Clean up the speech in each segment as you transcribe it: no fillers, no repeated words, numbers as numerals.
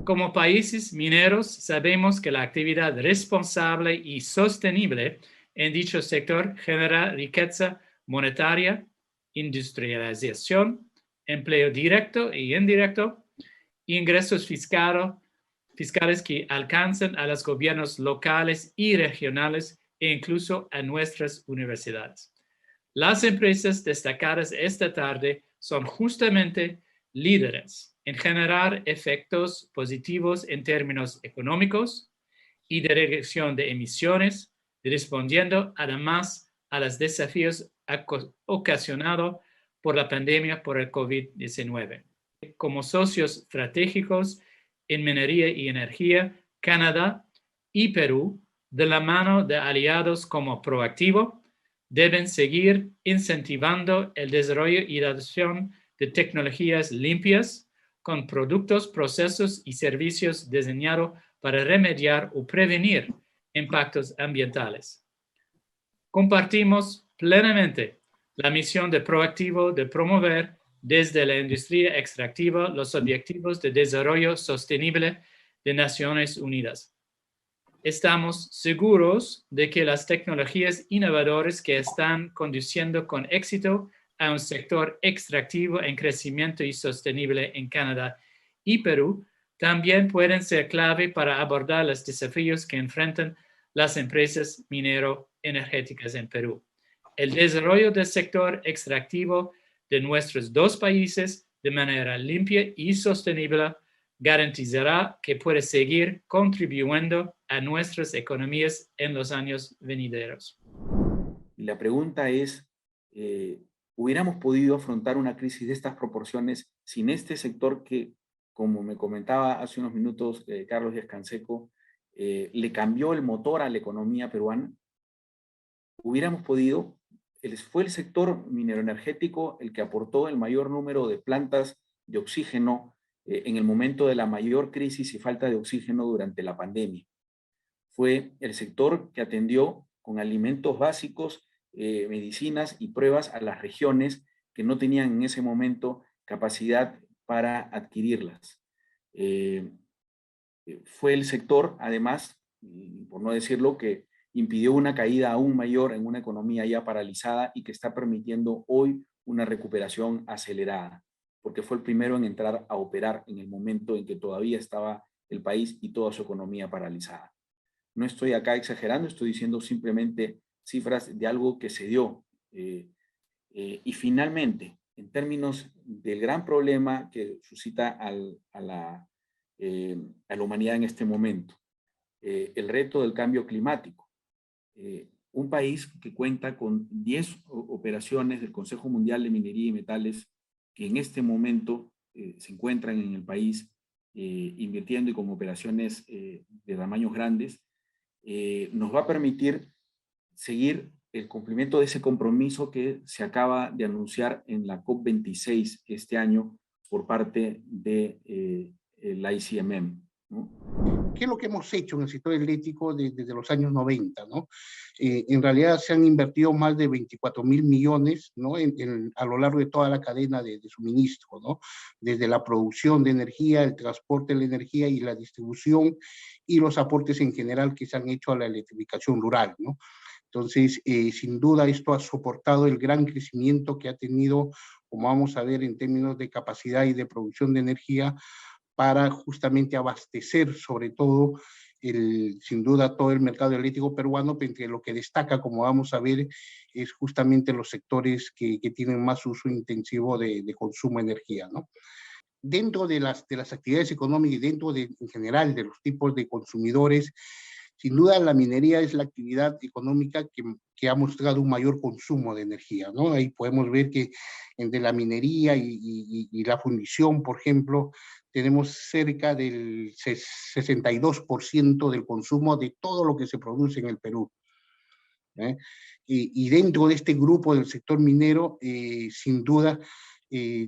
Como países mineros, sabemos que la actividad responsable y sostenible en dicho sector genera riqueza monetaria, industrialización, empleo directo e indirecto, ingresos fiscales que alcanzan a los gobiernos locales y regionales e incluso a nuestras universidades. Las empresas destacadas esta tarde son justamente líderes en generar efectos positivos en términos económicos y de reducción de emisiones, respondiendo además a los desafíos ocasionados por la pandemia por el COVID-19. Como socios estratégicos en minería y energía, Canadá y Perú, de la mano de aliados como Proactivo, deben seguir incentivando el desarrollo y adopción de tecnologías limpias con productos, procesos y servicios diseñados para remediar o prevenir impactos ambientales. Compartimos plenamente la misión de Proactivo de promover desde la industria extractiva los objetivos de desarrollo sostenible de Naciones Unidas. Estamos seguros de que las tecnologías innovadoras que están conduciendo con éxito a un sector extractivo en crecimiento y sostenible en Canadá y Perú también pueden ser clave para abordar los desafíos que enfrentan las empresas minero-energéticas en Perú. El desarrollo del sector extractivo de nuestros dos países de manera limpia y sostenible garantizará que puede seguir contribuyendo a nuestras economías en los años venideros. La pregunta es, ¿hubiéramos podido afrontar una crisis de estas proporciones sin este sector que, como me comentaba hace unos minutos Carlos Díaz Canseco, le cambió el motor a la economía peruana? ¿Hubiéramos podido? Fue el sector mineroenergético el que aportó el mayor número de plantas de oxígeno en el momento de la mayor crisis y falta de oxígeno durante la pandemia. Fue el sector que atendió con alimentos básicos, medicinas y pruebas a las regiones que no tenían en ese momento capacidad para adquirirlas. Fue el sector, además, por no decirlo, que impidió una caída aún mayor en una economía ya paralizada y que está permitiendo hoy una recuperación acelerada, porque fue el primero en entrar a operar en el momento en que todavía estaba el país y toda su economía paralizada. No estoy acá exagerando, estoy diciendo simplemente cifras de algo que se dio. Y finalmente, en términos del gran problema que suscita a la humanidad en este momento, el reto del cambio climático. Un país que cuenta con 10 operaciones del Consejo Mundial de Minería y Metales que en este momento se encuentran en el país invirtiendo y con operaciones de tamaños grandes, nos va a permitir seguir el cumplimiento de ese compromiso que se acaba de anunciar en la COP26 este año por parte de la ICMM, ¿no? ¿Qué es lo que hemos hecho en el sector eléctrico desde los años 90? ¿No? En realidad se han invertido más de 24.000 millones, ¿no? A lo largo de toda la cadena de suministro, ¿no? Desde la producción de energía, el transporte de la energía y la distribución y los aportes en general que se han hecho a la electrificación rural, ¿no? Entonces, sin duda esto ha soportado el gran crecimiento que ha tenido, como vamos a ver en términos de capacidad y de producción de energía, para justamente abastecer sobre todo, sin duda, todo el mercado eléctrico peruano, entre lo que destaca, como vamos a ver, es justamente los sectores que tienen más uso intensivo de consumo de energía, ¿no? Dentro de las actividades económicas y dentro en general de los tipos de consumidores, sin duda la minería es la actividad económica que ha mostrado un mayor consumo de energía, ¿no? Ahí podemos ver que entre la minería y la fundición, por ejemplo, tenemos cerca del 62% del consumo de todo lo que se produce en el Perú. Y dentro de este grupo del sector minero, sin duda,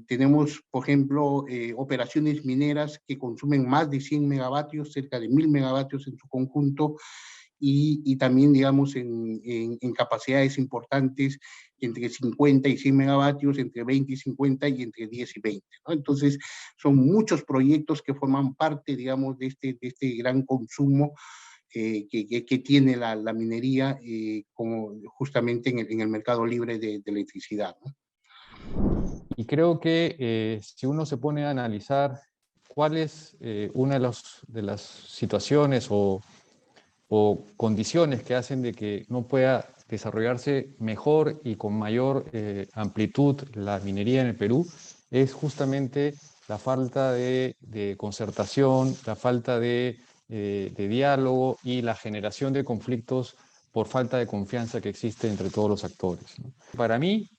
tenemos, por ejemplo, operaciones mineras que consumen más de 100 megavatios, cerca de 1.000 megavatios en su conjunto, y también, digamos, en capacidades importantes entre 50 y 100 megavatios, entre 20 y 50 y entre 10 y 20, ¿no? Entonces, son muchos proyectos que forman parte, digamos, de este gran consumo que tiene la minería como justamente en el mercado libre de electricidad, ¿no? Y creo que si uno se pone a analizar cuál es una de las situaciones o condiciones que hacen de que no pueda desarrollarse mejor y con mayor amplitud la minería en el Perú, es justamente la falta de concertación, la falta de diálogo y la generación de conflictos por falta de confianza que existe entre todos los actores, ¿no? Para mí,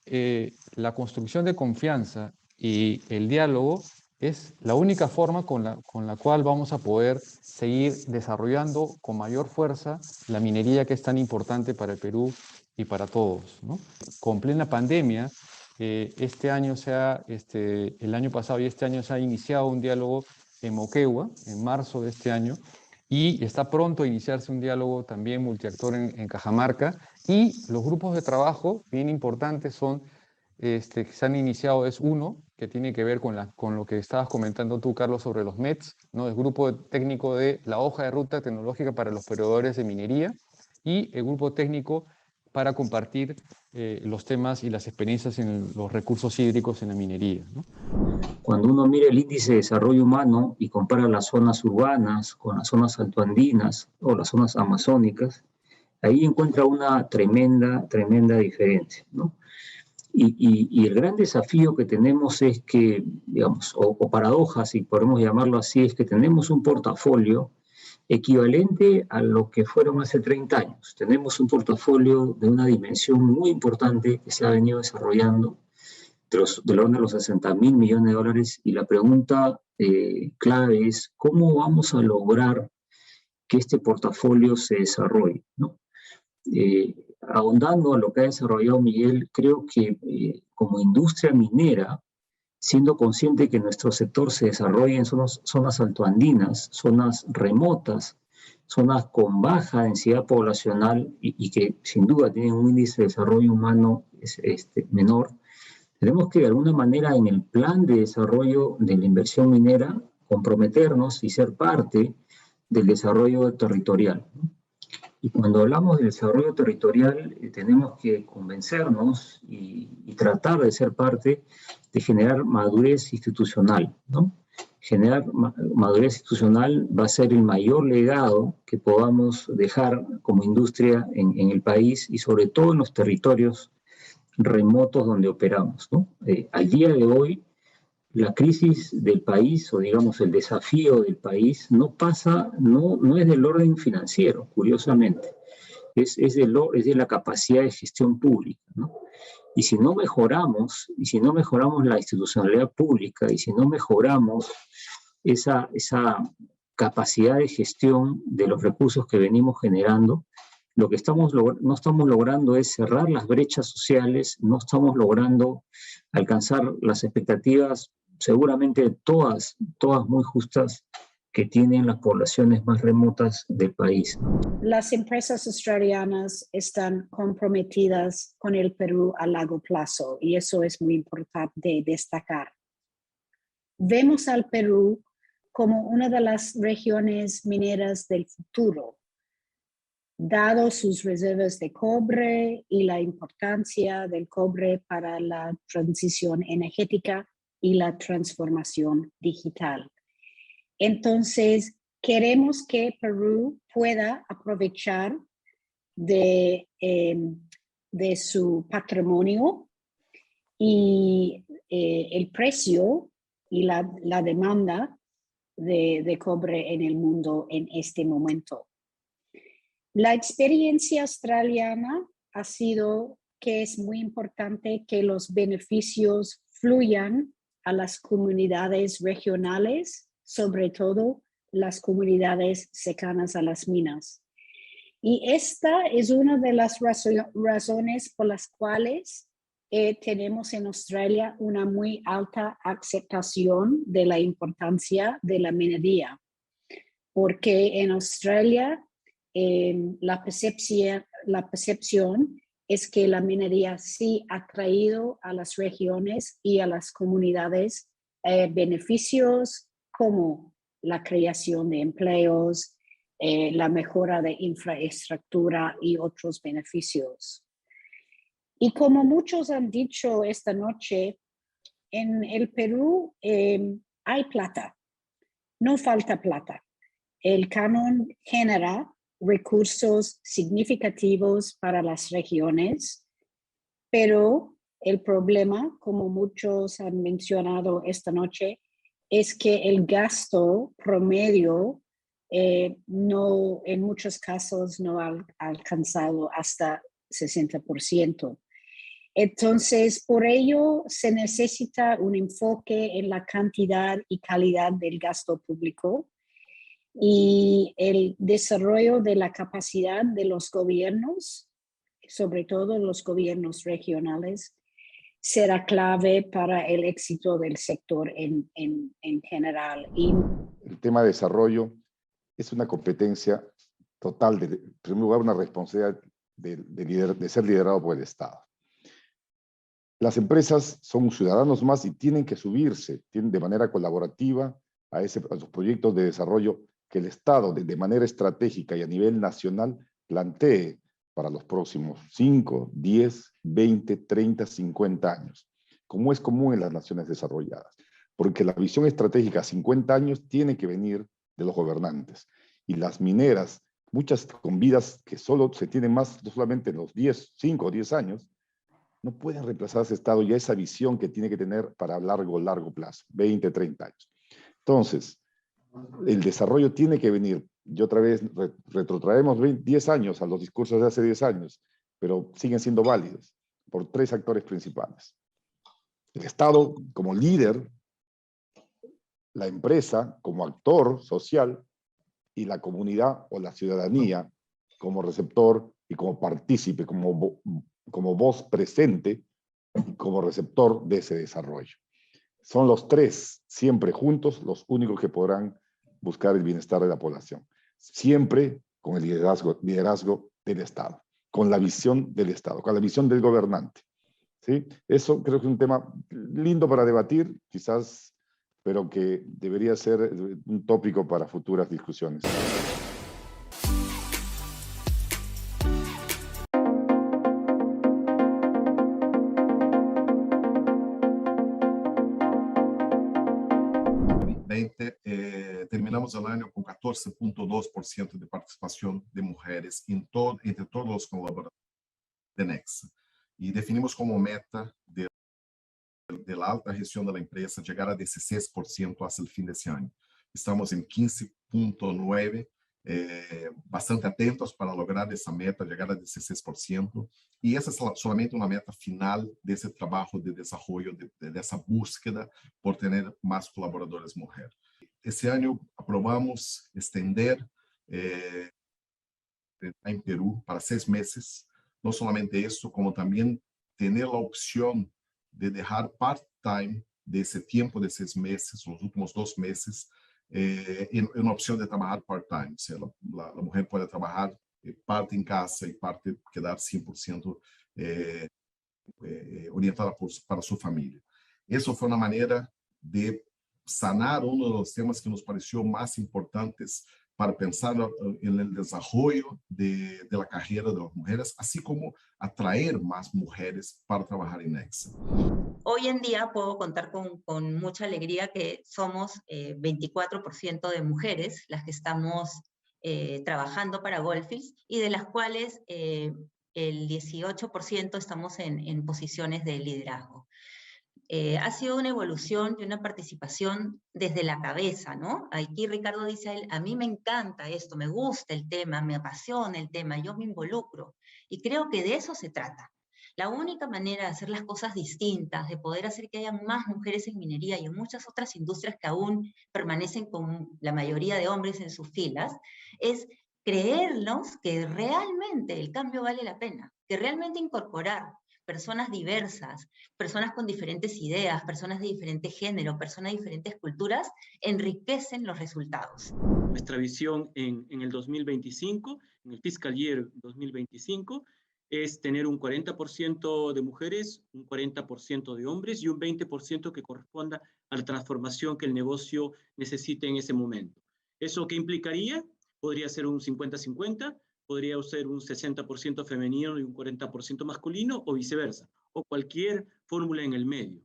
la construcción de confianza y el diálogo es la única forma con la cual vamos a poder seguir desarrollando con mayor fuerza la minería que es tan importante para el Perú y para todos, ¿no? Con plena pandemia, el año pasado y este año se ha iniciado un diálogo en Moquegua, en marzo de este año, y está pronto a iniciarse un diálogo también multiactor en Cajamarca, y los grupos de trabajo bien importantes son que se han iniciado. Es uno que tiene que ver con lo que estabas comentando tú, Carlos, sobre los METs, ¿no? El grupo técnico de la hoja de ruta tecnológica para los proveedores de minería, y el grupo técnico para compartir los temas y las experiencias en los recursos hídricos en la minería, ¿no? Cuando uno mira el índice de desarrollo humano y compara las zonas urbanas con las zonas altoandinas o las zonas amazónicas, ahí encuentra una tremenda diferencia, ¿no? Y el gran desafío que tenemos es que, digamos, o paradoja, si podemos llamarlo así, es que tenemos un portafolio equivalente a lo que fueron hace 30 años. Tenemos un portafolio de una dimensión muy importante que se ha venido desarrollando de la orden de los 60.000 millones de dólares, y la pregunta clave es ¿cómo vamos a lograr que este portafolio se desarrolle, ¿no? Ahondando a lo que ha desarrollado Miguel, creo que como industria minera, siendo consciente que nuestro sector se desarrolla en zonas altoandinas, zonas remotas, zonas con baja densidad poblacional y que sin duda tienen un índice de desarrollo humano menor, tenemos que de alguna manera en el plan de desarrollo de la inversión minera comprometernos y ser parte del desarrollo territorial, ¿no? Y cuando hablamos de desarrollo territorial, tenemos que convencernos y tratar de ser parte de generar madurez institucional, ¿no? Generar madurez institucional va a ser el mayor legado que podamos dejar como industria en el país y sobre todo en los territorios remotos donde operamos, ¿no? Al día de hoy, la crisis del país, o digamos el desafío del país, no es del orden financiero, curiosamente, es de la capacidad de gestión pública, ¿no? Y si no mejoramos la institucionalidad pública, y si no mejoramos esa capacidad de gestión de los recursos que venimos generando, lo que no estamos logrando es cerrar las brechas sociales, no estamos logrando alcanzar las expectativas, seguramente todas muy justas, que tienen las poblaciones más remotas del país. Las empresas australianas están comprometidas con el Perú a largo plazo y eso es muy importante destacar. Vemos al Perú como una de las regiones mineras del futuro, dado sus reservas de cobre y la importancia del cobre para la transición energética y la transformación digital. Entonces, queremos que Perú pueda aprovechar de su patrimonio y el precio y la demanda de cobre en el mundo en este momento. La experiencia australiana ha sido que es muy importante que los beneficios fluyan a las comunidades regionales, sobre todo las comunidades cercanas a las minas. Y esta es una de las razones por las cuales tenemos en Australia una muy alta aceptación de la importancia de la minería, porque en Australia la percepción es que la minería sí ha traído a las regiones y a las comunidades beneficios como la creación de empleos, la mejora de infraestructura y otros beneficios. Y como muchos han dicho esta noche, en el Perú hay plata, no falta plata. El canon genera recursos significativos para las regiones, pero el problema, como muchos han mencionado esta noche, es que el gasto promedio no, en muchos casos no ha alcanzado hasta 60%. Entonces, por ello se necesita un enfoque en la cantidad y calidad del gasto público y el desarrollo de la capacidad de los gobiernos, sobre todo los gobiernos regionales, será clave para el éxito del sector en general. El tema de desarrollo es una competencia total, en primer lugar, una responsabilidad de ser liderado por el Estado. Las empresas son ciudadanos más y tienen que subirse de manera colaborativa a los proyectos de desarrollo que el Estado, de manera estratégica y a nivel nacional, plantee para los próximos 5, 10, 20, 30, 50 años, como es común en las naciones desarrolladas. Porque la visión estratégica a 50 años tiene que venir de los gobernantes. Y las mineras, muchas con vidas que solo se tienen más, no solamente en los 5 o 10 años, no pueden reemplazar ese Estado y esa visión que tiene que tener para largo plazo, 20, 30 años. Entonces, el desarrollo tiene que venir, y otra vez retrotraemos 10 años a los discursos de hace 10 años, pero siguen siendo válidos por 3 actores principales. El Estado como líder, la empresa como actor social y la comunidad o la ciudadanía como receptor y como partícipe, como voz presente y como receptor de ese desarrollo. Son los 3, siempre juntos, los únicos que podrán buscar el bienestar de la población. Siempre con el liderazgo del Estado, con la visión del Estado, con la visión del gobernante. ¿Sí? Eso creo que es un tema lindo para debatir, quizás, pero que debería ser un tópico para futuras discusiones. Terminamos el año con 14.2% de participación de mujeres entre todos los colaboradores de Nexa. Y definimos como meta de la alta gestión de la empresa llegar a 16% hasta el fin de ese año. Estamos en 15.9%, bastante atentos para lograr esa meta, llegar a 16%. Y esa es solamente una meta final de ese trabajo de desarrollo, de esa búsqueda por tener más colaboradores mujeres. Ese año aprobamos extender en Perú para 6 meses. No solamente eso, como también tener la opción de dejar part-time de ese tiempo de 6 meses, los últimos 2 meses, en una opción de trabajar part-time. O sea, la mujer puede trabajar parte en casa y parte quedar 100% orientada para su familia. Eso fue una manera de sanar uno de los temas que nos pareció más importantes para pensar en el desarrollo de la carrera de las mujeres, así como atraer más mujeres para trabajar en Nexa. Hoy en día puedo contar con mucha alegría que somos 24% de mujeres las que estamos trabajando para Goldfields y de las cuales el 18% estamos en posiciones de liderazgo. Ha sido una evolución y una participación desde la cabeza, ¿no? Aquí Ricardo dice, a mí me encanta esto, me gusta el tema, me apasiona el tema, yo me involucro. Y creo que de eso se trata. La única manera de hacer las cosas distintas, de poder hacer que haya más mujeres en minería y en muchas otras industrias que aún permanecen con la mayoría de hombres en sus filas, es creernos que realmente el cambio vale la pena, que realmente incorporar personas diversas, personas con diferentes ideas, personas de diferente género, personas de diferentes culturas, enriquecen los resultados. Nuestra visión en el 2025, en el fiscal year 2025, es tener un 40% de mujeres, un 40% de hombres y un 20% que corresponda a la transformación que el negocio necesite en ese momento. ¿Eso qué implicaría? Podría ser un 50-50, podría ser un 60% femenino y un 40% masculino, o viceversa, o cualquier fórmula en el medio.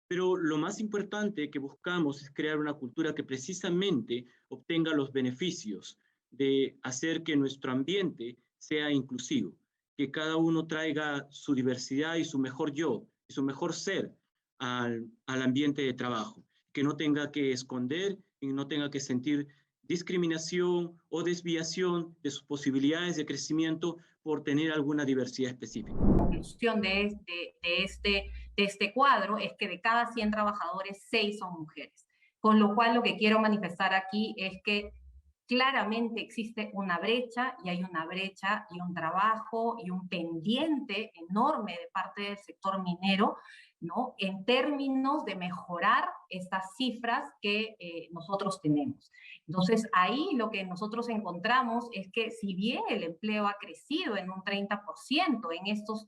Pero lo más importante que buscamos es crear una cultura que precisamente obtenga los beneficios de hacer que nuestro ambiente sea inclusivo, que cada uno traiga su diversidad y su mejor yo, y su mejor ser al ambiente de trabajo, que no tenga que esconder y no tenga que sentir discriminación o desviación de sus posibilidades de crecimiento por tener alguna diversidad específica. La conclusión de este cuadro es que de cada 100 trabajadores, 6 son mujeres. Con lo cual lo que quiero manifestar aquí es que claramente existe una brecha, y hay una brecha y un trabajo y un pendiente enorme de parte del sector minero, ¿no?, en términos de mejorar estas cifras que nosotros tenemos. Entonces, ahí lo que nosotros encontramos es que si bien el empleo ha crecido en un 30% en estos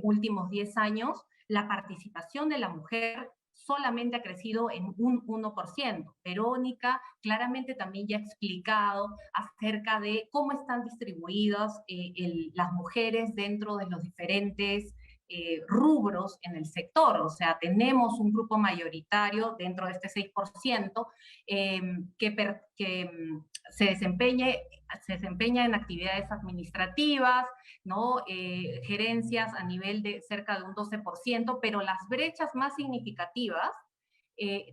últimos 10 años, la participación de la mujer solamente ha crecido en un 1%. Verónica claramente también ya ha explicado acerca de cómo están distribuidas las mujeres dentro de los diferentes rubros en el sector. O sea, tenemos un grupo mayoritario dentro de este 6% que se desempeña en actividades administrativas, ¿no? Gerencias a nivel de cerca de un 12%, pero las brechas más significativas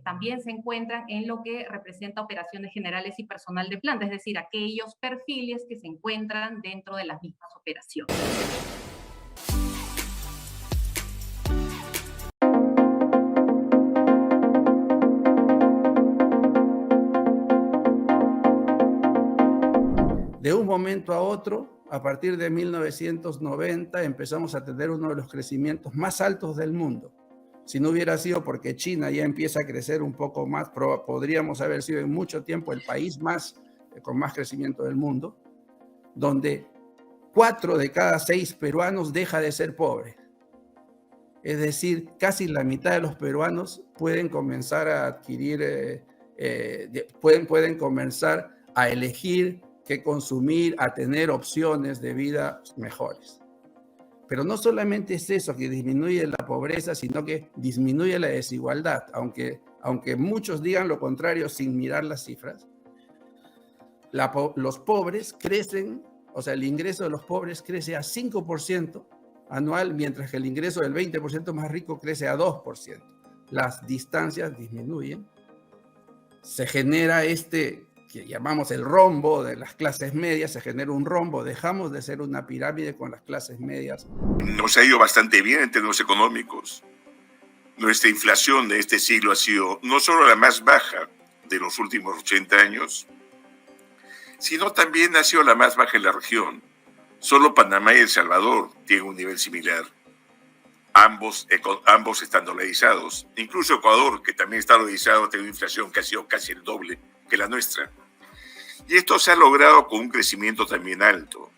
también se encuentran en lo que representa operaciones generales y personal de planta, es decir, aquellos perfiles que se encuentran dentro de las mismas operaciones. De un momento a otro, a partir de 1990, empezamos a tener uno de los crecimientos más altos del mundo. Si no hubiera sido porque China ya empieza a crecer un poco más, podríamos haber sido en mucho tiempo el país con más crecimiento del mundo, donde 4 de cada 6 peruanos deja de ser pobres. Es decir, casi la mitad de los peruanos pueden comenzar a adquirir, pueden comenzar a elegir qué consumir, a tener opciones de vida mejores. Pero no solamente es eso que disminuye la pobreza, sino que disminuye la desigualdad, aunque muchos digan lo contrario sin mirar las cifras. Los pobres crecen, o sea, el ingreso de los pobres crece a 5% anual, mientras que el ingreso del 20% más rico crece a 2%. Las distancias disminuyen. Se genera que llamamos el rombo de las clases medias, se genera un rombo, dejamos de ser una pirámide con las clases medias. Nos ha ido bastante bien en términos económicos. Nuestra inflación de este siglo ha sido no solo la más baja de los últimos 80 años, sino también ha sido la más baja en la región. Solo Panamá y El Salvador tienen un nivel similar. Ambos están dolarizados. Incluso Ecuador, que también está dolarizado, tiene una inflación que ha sido casi el doble que la nuestra. Y esto se ha logrado con un crecimiento también alto.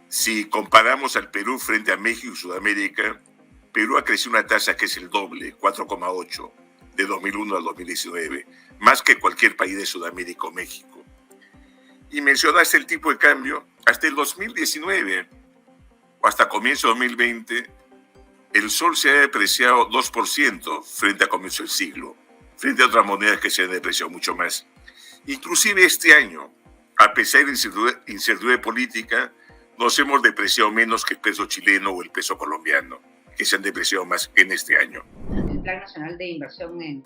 Si comparamos al Perú frente a México y Sudamérica, Perú ha crecido una tasa que es el doble, 4,8, de 2001 al 2019, más que cualquier país de Sudamérica o México. Y mencionaste el tipo de cambio. Hasta el 2019, o hasta comienzo de 2020, el sol se ha depreciado 2% frente a comienzo del siglo, frente a otras monedas que se han depreciado mucho más. Inclusive este año, a pesar de incertidumbre política, nos hemos depreciado menos que el peso chileno o el peso colombiano, que se han depreciado más en este año. El Plan Nacional de Inversión de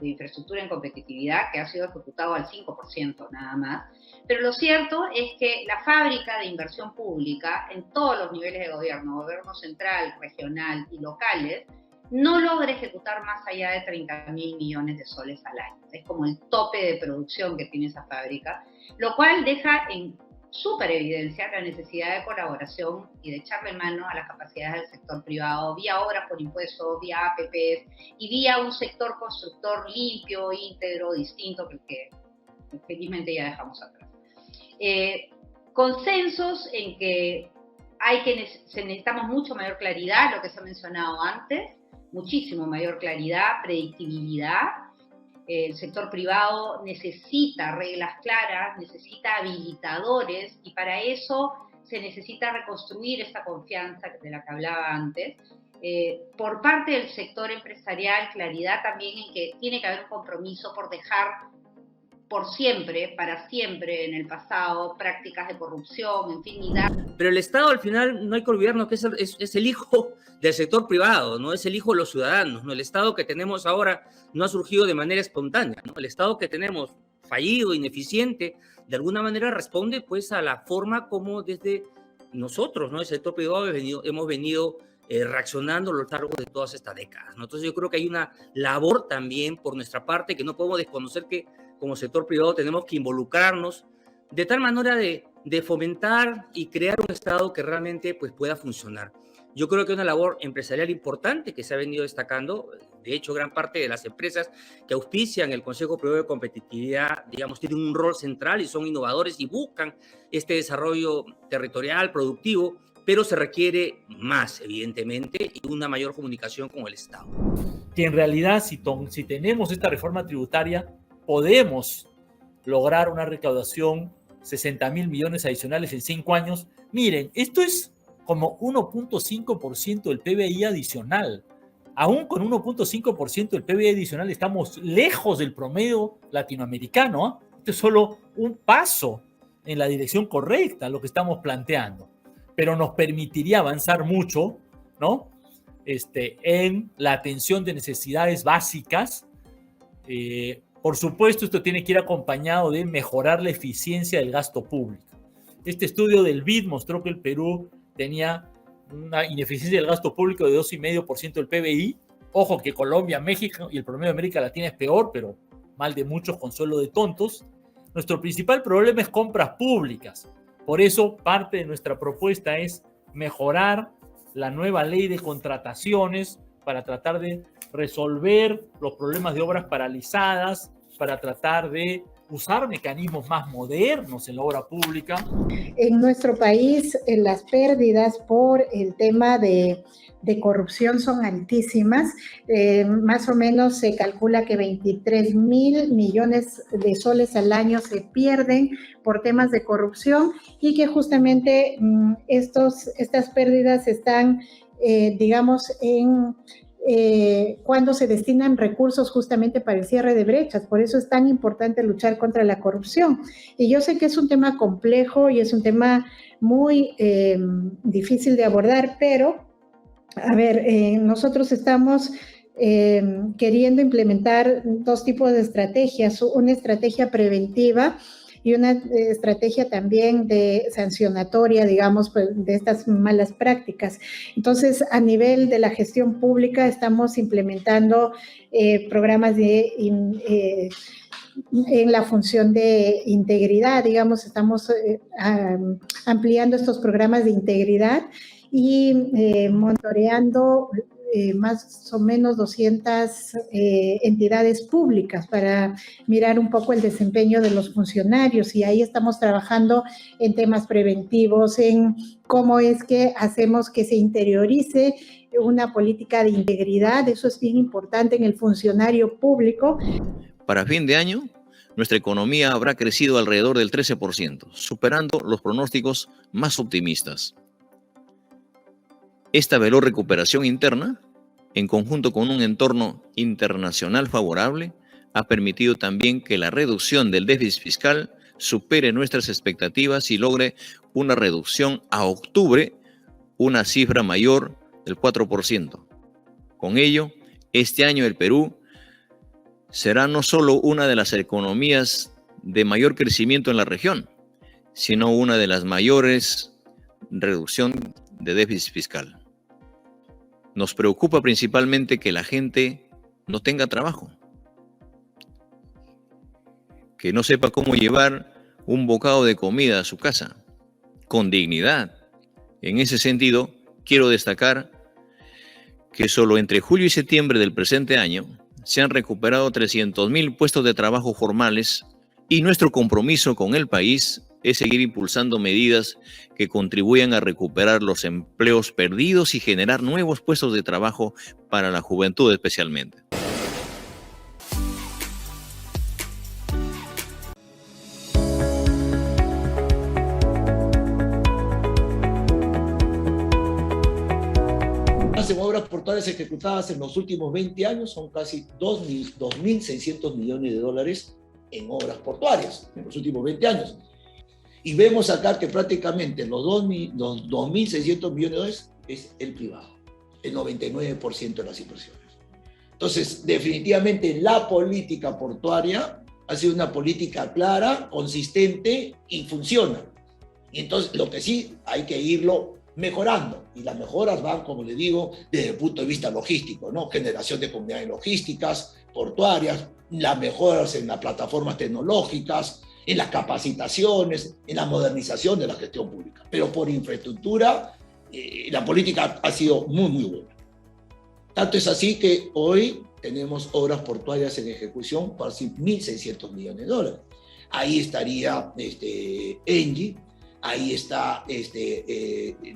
Infraestructura en Competitividad, que ha sido ejecutado al 5% nada más. Pero lo cierto es que la fábrica de inversión pública en todos los niveles de gobierno central, regional y locales, no logra ejecutar más allá de 30.000 millones de soles al año. Es como el tope de producción que tiene esa fábrica, lo cual deja en súper evidencia la necesidad de colaboración y de echarle mano a las capacidades del sector privado, vía obras por impuestos, vía APPs y vía un sector constructor limpio, íntegro, distinto, que felizmente ya dejamos atrás. Consensos en que necesitamos mucho mayor claridad, lo que se ha mencionado antes, muchísimo mayor claridad, predictibilidad. El sector privado necesita reglas claras, necesita habilitadores, y para eso se necesita reconstruir esa confianza de la que hablaba antes. Por parte del sector empresarial, claridad también en que tiene que haber un compromiso por dejar por siempre, para siempre en el pasado, prácticas de corrupción, en fin, Pero el Estado, al final, no hay que olvidarnos que es el hijo del sector privado, ¿no? Es el hijo de los ciudadanos, ¿no? El Estado que tenemos ahora no ha surgido de manera espontánea, ¿no? El Estado que tenemos fallido, ineficiente, de alguna manera responde pues a la forma como desde nosotros, ¿no? El sector privado hemos venido reaccionando a lo largo de todas estas décadas, ¿no? Entonces yo creo que hay una labor también por nuestra parte que no podemos desconocer, que como sector privado tenemos que involucrarnos de tal manera de fomentar y crear un Estado que realmente pues, pueda funcionar. Yo creo que es una labor empresarial importante que se ha venido destacando. De hecho, gran parte de las empresas que auspician el Consejo Privado de Competitividad, digamos, tienen un rol central y son innovadores y buscan este desarrollo territorial, productivo, pero se requiere más, evidentemente, y una mayor comunicación con el Estado. Que en realidad, si tenemos esta reforma tributaria, podemos lograr una recaudación 60.000 millones adicionales en 5 años. Miren, esto es como 1.5% del PBI adicional. Aún con 1.5% del PBI adicional estamos lejos del promedio latinoamericano, ¿eh? Esto es solo un paso en la dirección correcta, lo que estamos planteando. Pero nos permitiría avanzar mucho, ¿no? En la atención de necesidades básicas. Por supuesto, esto tiene que ir acompañado de mejorar la eficiencia del gasto público. Este estudio del BID mostró que el Perú tenía una ineficiencia del gasto público de 2,5% del PBI. Ojo que Colombia, México y el promedio de América Latina es peor, pero mal de muchos, consuelo de tontos. Nuestro principal problema es compras públicas. Por eso, parte de nuestra propuesta es mejorar la nueva ley de contrataciones para tratar de resolver los problemas de obras paralizadas, para tratar de usar mecanismos más modernos en la obra pública. En nuestro país, las pérdidas por el tema de corrupción son altísimas. Más o menos se calcula que 23.000 millones de soles al año se pierden por temas de corrupción, y que justamente estas pérdidas están, digamos, cuando se destinan recursos justamente para el cierre de brechas. Por eso es tan importante luchar contra la corrupción. Y yo sé que es un tema complejo y es un tema muy difícil de abordar, pero, a ver, nosotros estamos queriendo implementar 2 tipos de estrategias: una estrategia preventiva y una estrategia también de sancionatoria, digamos, pues, de estas malas prácticas. Entonces, a nivel de la gestión pública, estamos implementando programas en la función de integridad, digamos, estamos ampliando estos programas de integridad y monitoreando más o menos 200 entidades públicas para mirar un poco el desempeño de los funcionarios, y ahí estamos trabajando en temas preventivos, en cómo es que hacemos que se interiorice una política de integridad. Eso es bien importante en el funcionario público. Para fin de año, nuestra economía habrá crecido alrededor del 13%, superando los pronósticos más optimistas. Esta veloz recuperación interna, en conjunto con un entorno internacional favorable, ha permitido también que la reducción del déficit fiscal supere nuestras expectativas y logre una reducción a octubre, una cifra mayor del 4%. Con ello, este año el Perú será no solo una de las economías de mayor crecimiento en la región, sino una de las mayores reducción de déficit fiscal. Nos preocupa principalmente que la gente no tenga trabajo, que no sepa cómo llevar un bocado de comida a su casa, con dignidad. En ese sentido, quiero destacar que solo entre julio y septiembre del presente año se han recuperado 300.000 puestos de trabajo formales, y nuestro compromiso con el país es seguir impulsando medidas que contribuyan a recuperar los empleos perdidos y generar nuevos puestos de trabajo para la juventud especialmente. En obras portuarias ejecutadas en los últimos 20 años son casi 2.600 millones de dólares en obras portuarias en los últimos 20 años. Y vemos acá que prácticamente los 2.600 millones de dólares es el privado, el 99% de las inversiones. Entonces, definitivamente la política portuaria ha sido una política clara, consistente y funciona. Y entonces lo que sí hay que irlo mejorando, y las mejoras van, como le digo, desde el punto de vista logístico, ¿no? Generación de comunidades logísticas, portuarias, las mejoras en las plataformas tecnológicas, en las capacitaciones, en la modernización de la gestión pública. Pero por infraestructura, la política ha sido muy, muy buena. Tanto es así que hoy tenemos obras portuarias en ejecución por 1.600 millones de dólares. Ahí estaría ENGIE, ahí está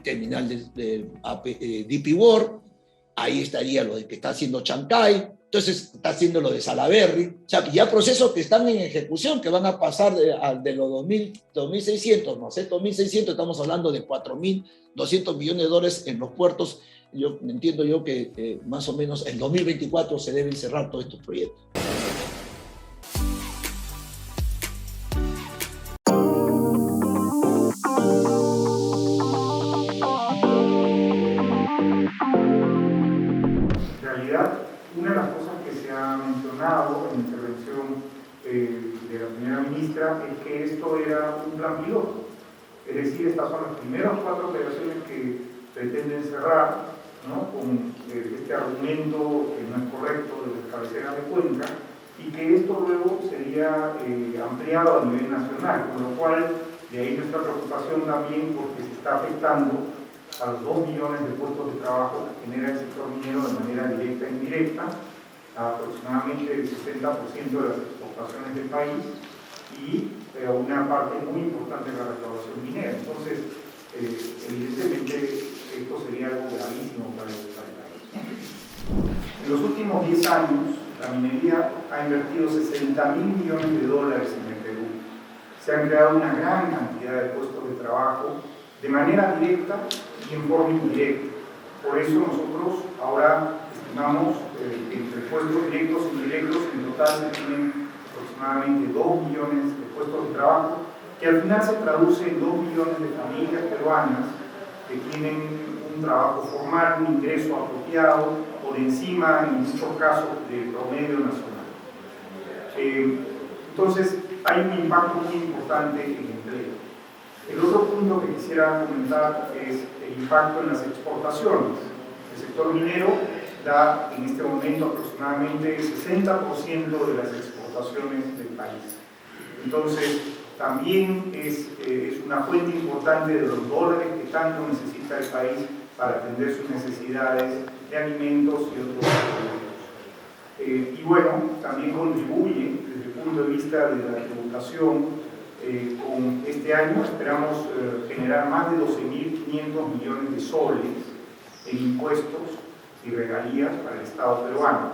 terminal de DP World, ahí estaría lo de que está haciendo Chancay, entonces está haciendo lo de Salaberry, o sea, ya procesos que están en ejecución, que van a pasar de los 2.600, no sé, 2.600, estamos hablando de 4.200 millones de dólares en los puertos. Yo entiendo que más o menos en 2024 se deben cerrar todos estos proyectos. Una de las cosas que se ha mencionado en la intervención de la primera ministra es que esto era un plan piloto, es decir, estas son las primeras 4 operaciones que pretenden cerrar, ¿no? Con este argumento que no es correcto de las cabeceras de cuenca, y que esto luego sería ampliado a nivel nacional, con lo cual de ahí nuestra preocupación también, porque se está afectando a los 2 millones de puestos de trabajo que genera el sector minero de manera directa e indirecta, a aproximadamente el 60% de las exportaciones del país y una parte muy importante de la recaudación minera. Entonces, evidentemente, esto sería algo gravísimo para el país. En los últimos 10 años, la minería ha invertido 60.000 millones de dólares en el Perú. Se han creado una gran cantidad de puestos de trabajo de manera directa y en forma indirecta. Por eso nosotros ahora estimamos que entre puestos directos e indirectos en total se tienen aproximadamente 2 millones de puestos de trabajo, que al final se traduce en 2 millones de familias peruanas que tienen un trabajo formal, un ingreso apropiado, por encima, en muchos casos, del promedio nacional. Entonces, hay un impacto muy importante en el empleo. El otro punto que quisiera comentar es el impacto en las exportaciones. El sector minero da en este momento aproximadamente el 60% de las exportaciones del país. Entonces, también es una fuente importante de los dólares que tanto necesita el país para atender sus necesidades de alimentos y otros productos. Y bueno, también contribuye desde el punto de vista de la tributación. Con este año esperamos generar más de 12.500 millones de soles en impuestos y regalías para el Estado peruano.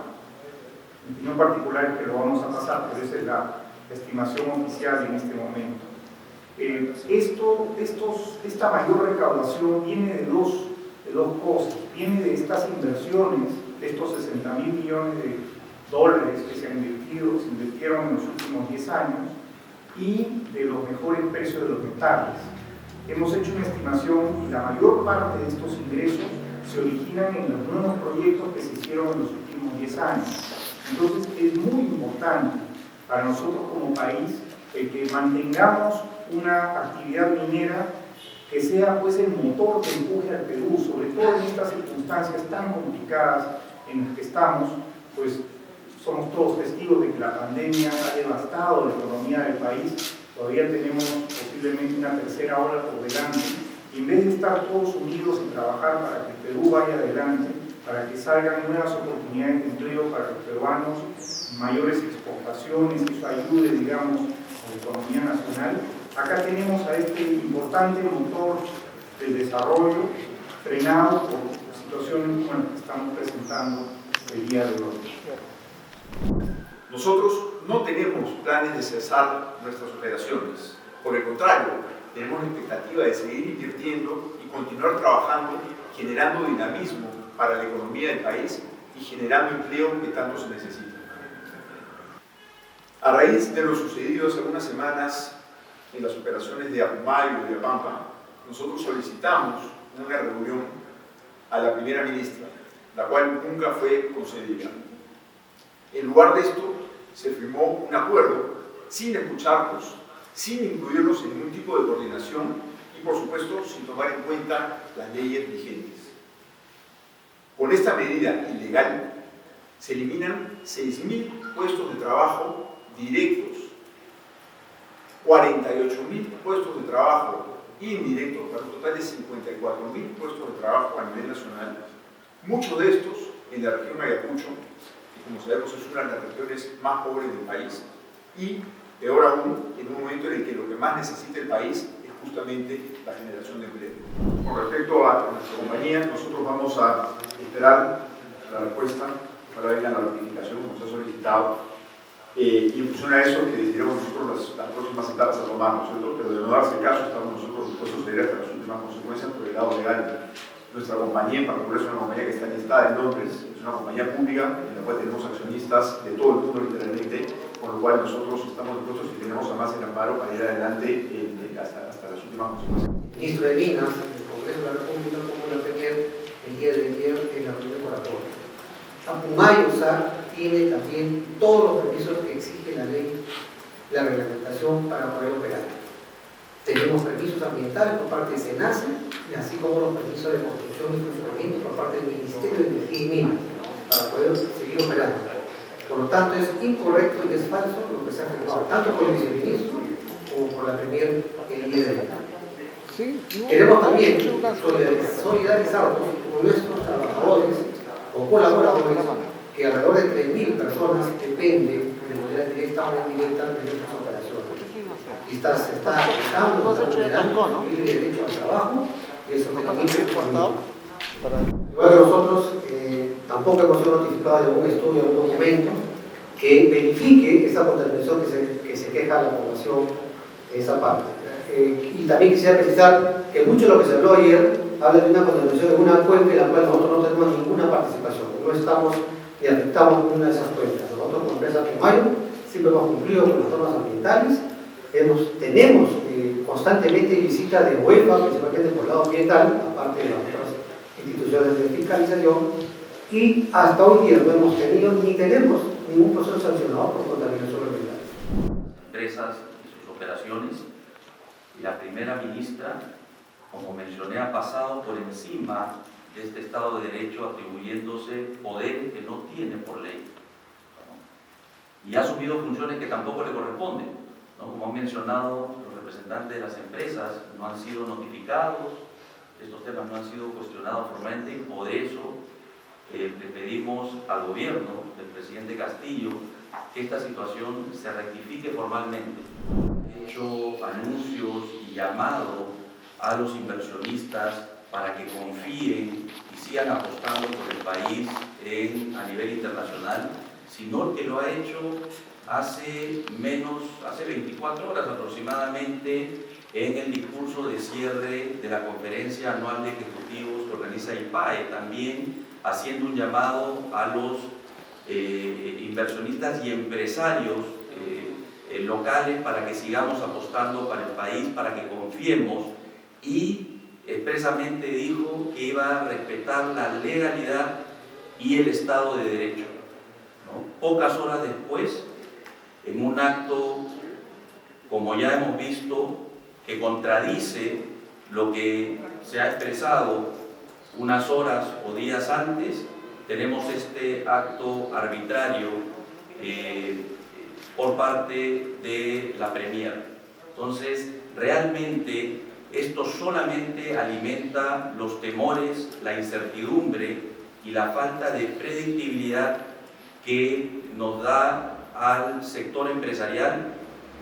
Mi opinión particular es que lo vamos a pasar, pero esa es la estimación oficial en este momento. Esta mayor recaudación viene de dos cosas. Viene de estas inversiones, de estos 60.000 millones de dólares que se invirtieron en los últimos 10 años, y de los mejores precios de los metales. Hemos hecho una estimación y la mayor parte de estos ingresos se originan en los nuevos proyectos que se hicieron en los últimos 10 años. Entonces es muy importante para nosotros como país que mantengamos una actividad minera que sea pues el motor que empuje al Perú, sobre todo en estas circunstancias tan complicadas en las que estamos, pues somos todos testigos de que la pandemia ha devastado la economía del país. Todavía tenemos posiblemente una tercera ola por delante. Y en vez de estar todos unidos y trabajar para que el Perú vaya adelante, para que salgan nuevas oportunidades de empleo para los peruanos, mayores exportaciones, y eso ayude, digamos, a la economía nacional, Acá tenemos a este importante motor del desarrollo frenado por situaciones que estamos presentando el día de hoy. Nosotros no tenemos planes de cesar nuestras operaciones. Por el contrario, tenemos la expectativa de seguir invirtiendo y continuar trabajando, generando dinamismo para la economía del país y generando empleo que tanto se necesita. A raíz de lo sucedido hace algunas semanas en las operaciones de Apumayo y de Apampa, nosotros solicitamos una reunión a la primera ministra, la cual nunca fue concedida. En lugar de esto, se firmó un acuerdo sin escucharlos, sin incluirlos en ningún tipo de coordinación y, por supuesto, sin tomar en cuenta las leyes vigentes. Con esta medida ilegal, se eliminan 6.000 puestos de trabajo directos, 48.000 puestos de trabajo indirectos, para un total de 54.000 puestos de trabajo a nivel nacional, muchos de estos en la región Ayacucho, que como sabemos es una de las regiones más pobres del país, y peor aún, en un momento en el que lo que más necesita el país es justamente la generación de empleo. Con respecto a nuestra compañía, nosotros vamos a esperar la respuesta para ver la notificación como se ha solicitado. Y en función a eso, que decidiremos nosotros las próximas etapas a tomar, ¿no es cierto? Pero de no darse caso, estamos nosotros dispuestos a ir hasta las últimas consecuencias por el lado legal. Nuestra compañía en particular es una compañía que está listada en Londres, es una compañía pública en la cual tenemos accionistas de todo el mundo literalmente, con lo cual nosotros estamos dispuestos y tenemos además el amparo para ir adelante hasta las últimas consecuencias. Ministro de Minas, del Congreso de la República, como la Premier, el día de ayer en la reunión oratoria. Apumayo tiene también todos los permisos que exige la ley, la reglamentación para poder operar. Tenemos permisos ambientales por parte de SENACE, así como los permisos de construcción y funcionamiento por parte del Ministerio de Energía y Minas, para poder seguir operando. Por lo tanto, es incorrecto y es falso lo que se ha afirmado, tanto por el viceministro como por la Premier el día de hoy. Queremos también solidarizarnos con nuestros trabajadores o colaboradores, que alrededor de 3.000 personas dependen de manera directa o indirecta de nuestras operaciones. Y se está vulnerando el derecho al trabajo y eso también es importante. Luego nosotros tampoco hemos sido notificados de un estudio, de un documento que verifique esa contaminación que se queja a la población en esa parte. Y también quisiera precisar que mucho de lo que se habló ayer habla de una contaminación de una cuenca en la cual nosotros no tenemos ninguna participación, no estamos y afectamos una de esas cuencas. Nosotros como empresa Apumayo siempre hemos cumplido con las normas ambientales, tenemos constantemente visitas de UEFA, principalmente por el lado ambiental, aparte de las otras instituciones de fiscalización, y hasta hoy día no hemos tenido ni tenemos ningún proceso sancionado por contaminación ambiental. Empresas y sus operaciones, y la primera ministra, como mencioné, ha pasado por encima de este Estado de Derecho atribuyéndose poderes que no tiene por ley, ¿no? Y ha asumido funciones que tampoco le corresponden, ¿no? Como han mencionado los representantes de las empresas, no han sido notificados, estos temas no han sido cuestionados formalmente y por eso le pedimos al gobierno del presidente Castillo que esta situación se rectifique formalmente. He hecho anuncios y llamado a los inversionistas para que confíen y sigan apostando por el país a nivel internacional, sino el que lo ha hecho hace 24 horas aproximadamente en el discurso de cierre de la conferencia anual de ejecutivos que organiza IPAE, también haciendo un llamado a los inversionistas y empresarios locales para que sigamos apostando para el país, para que confiemos, y expresamente dijo que iba a respetar la legalidad y el Estado de Derecho, ¿no? Pocas horas después, en un acto, como ya hemos visto, que contradice lo que se ha expresado unas horas o días antes, tenemos este acto arbitrario por parte de la Premier. Entonces, realmente esto solamente alimenta los temores, la incertidumbre y la falta de predictibilidad que nos da al sector empresarial,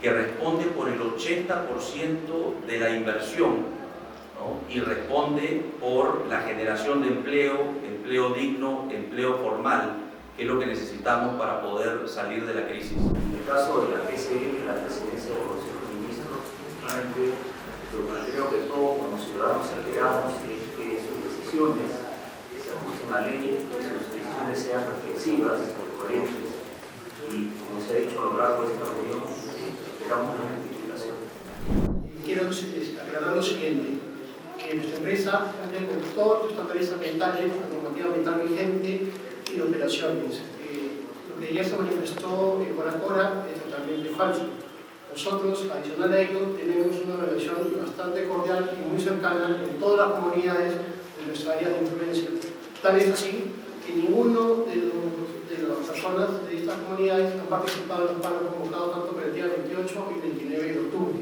que responde por el 80% de la inversión, ¿no? Y responde por la generación de empleo digno, empleo formal, que es lo que necesitamos para poder salir de la crisis. En el caso de la PCM, la presidencia del Consejo de Ministros, efectivamente, lo que creo que todos como ciudadanos esperamos es que sus decisiones se ajusten a la ley, que sus decisiones sean reflexivas, coherentes. Y como se ha dicho a lo largo de esta reunión, esperamos una rectificación. Quiero aclarar lo siguiente, que nuestra empresa cumple con todas nuestras tareas ambientales, la normativa ambiental vigente y de operaciones. Lo que ya se manifestó por Acora es totalmente falso. Nosotros, adicional a ello, tenemos una relación bastante cordial y muy cercana en todas las comunidades de nuestra área de influencia. Tal es así que ninguno de las personas de estas comunidades han participado en los paros convocados tanto para el día 28 y 29 de octubre.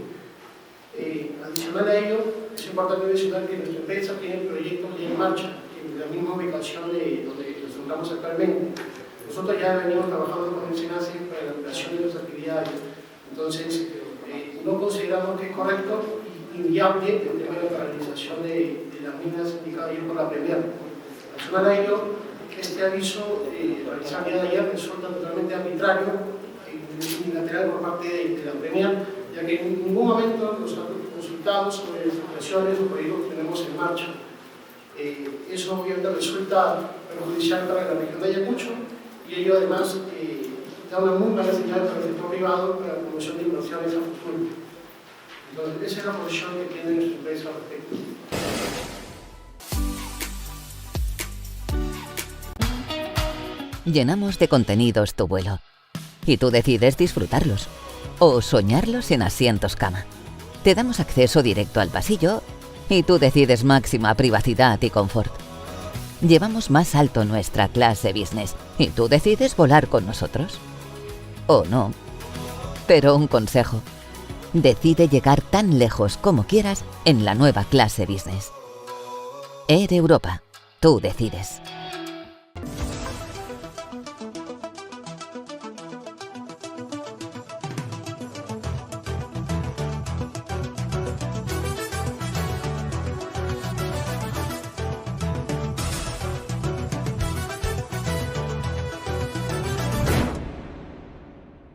Adicional a ello, es importante mencionar que nuestra empresa tiene proyectos ya en marcha, en la misma ubicación de donde nos encontramos actualmente. Nosotros ya venimos trabajando con el SENACE para la operación de nuestras actividades. Entonces, no consideramos que es correcto y inviable el tema de la paralización de las minas indicado ayer por la Premier. Adicional a ello, este aviso realizado el día de ayer resulta totalmente arbitrario y unilateral por parte de la Premier, ya que en ningún momento nos han consultado sobre las operaciones o proyectos que tenemos en marcha. Eso obviamente resulta perjudicial para la región de Ayacucho y ello además da una muy mala señal para el sector privado para la promoción de inversiones a futuro. Entonces, esa es la posición que tiene nuestra empresa al respecto. Llenamos de contenidos tu vuelo y tú decides disfrutarlos o soñarlos en asientos cama. Te damos acceso directo al pasillo y tú decides máxima privacidad y confort. Llevamos más alto nuestra clase business y tú decides volar con nosotros. O no. Pero un consejo. Decide llegar tan lejos como quieras en la nueva clase business. Air Europa. Tú decides.